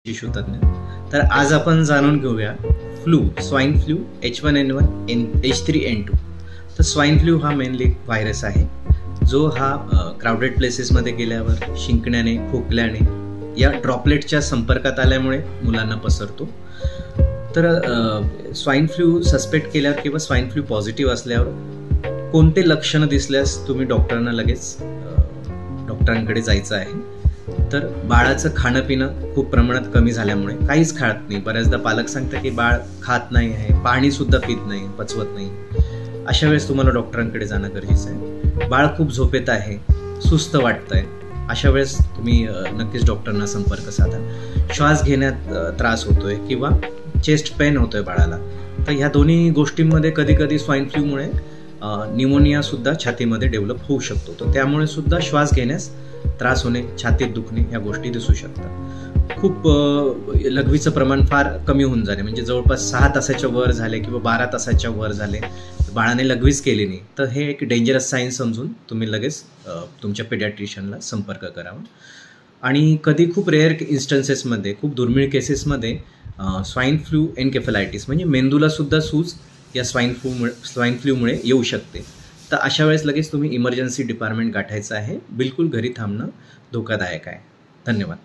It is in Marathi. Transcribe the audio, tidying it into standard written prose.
शिशु तज्ञ. तर आज आपण जाणून घेऊया स्वाईन फ्लू H1N1 H3N2. तर स्वाईन फ्लू हा मेनली व्हायरस आहे जो हा क्राउडेड प्लेसेसमध्ये गेल्यावर शिंकण्याने खोकल्याने या ड्रॉपलेटच्या संपर्कात आल्यामुळे मुलांना पसरतो. तर स्वाईन फ्लू सस्पेक्ट केल्यावर किंवा स्वाईन फ्लू पॉझिटिव्ह असल्यावर कोणते लक्षणं दिसल्यास तुम्ही डॉक्टरांना लगेच डॉक्टरांकडे जायचं आहे. तर बाळाचं खाणं पिणं खूप प्रमाणात कमी झाल्यामुळे काहीच खात नाही. बऱ्याचदा पालक सांगतात की बाळ खात नाही आहे, पाणीसुद्धा पित नाही, पचवत नाही. अशा वेळेस तुम्हाला डॉक्टरांकडे जाणं गरजेचं आहे. बाळ खूप झोपेत आहे, सुस्त वाटतंय, अशा वेळेस तुम्ही नक्कीच डॉक्टरांना संपर्क साधा. श्वास घेण्यात त्रास होतोय किंवा चेस्ट पेन होतोय बाळाला, तर ह्या दोन्ही गोष्टींमध्ये कधी कधी स्वाईन फ्लूमुळे न्यूमोनिया सुद्धा छातीमध्ये डेव्हलप होऊ शकतो. तर त्यामुळे सुद्धा श्वास घेण्यास त्रास होणे, छातीत दुखणे या गोष्टी दिसू शकतात. खूप लघवीचं प्रमाण फार कमी होऊन जाणे, म्हणजे जवळपास 6 तासाच्या वर झाले किंवा 12 तासाच्या वर झाले, बाळाने लघवीच केली नाही, तर हे एक डेंजरस साईन समजून तुम्ही लगेच तुमच्या पेडियाट्रिशियनला संपर्क करावा. आणि कधी खूप रेअर इन्स्टन्सेसमध्ये, खूप दुर्मिळ केसेसमध्ये स्वाईन फ्लू एन्केफेलायटिस म्हणजे मेंदूला सुद्धा सूज या स्वाईन फ्लूमुळे येऊ शकते. तर अशा वेळेस लगेच तुम्ही इमर्जन्सी डिपार्टमेंट गाठायचं आहे. बिलकुल घरी थांबणं धोकादायक आहे. धन्यवाद.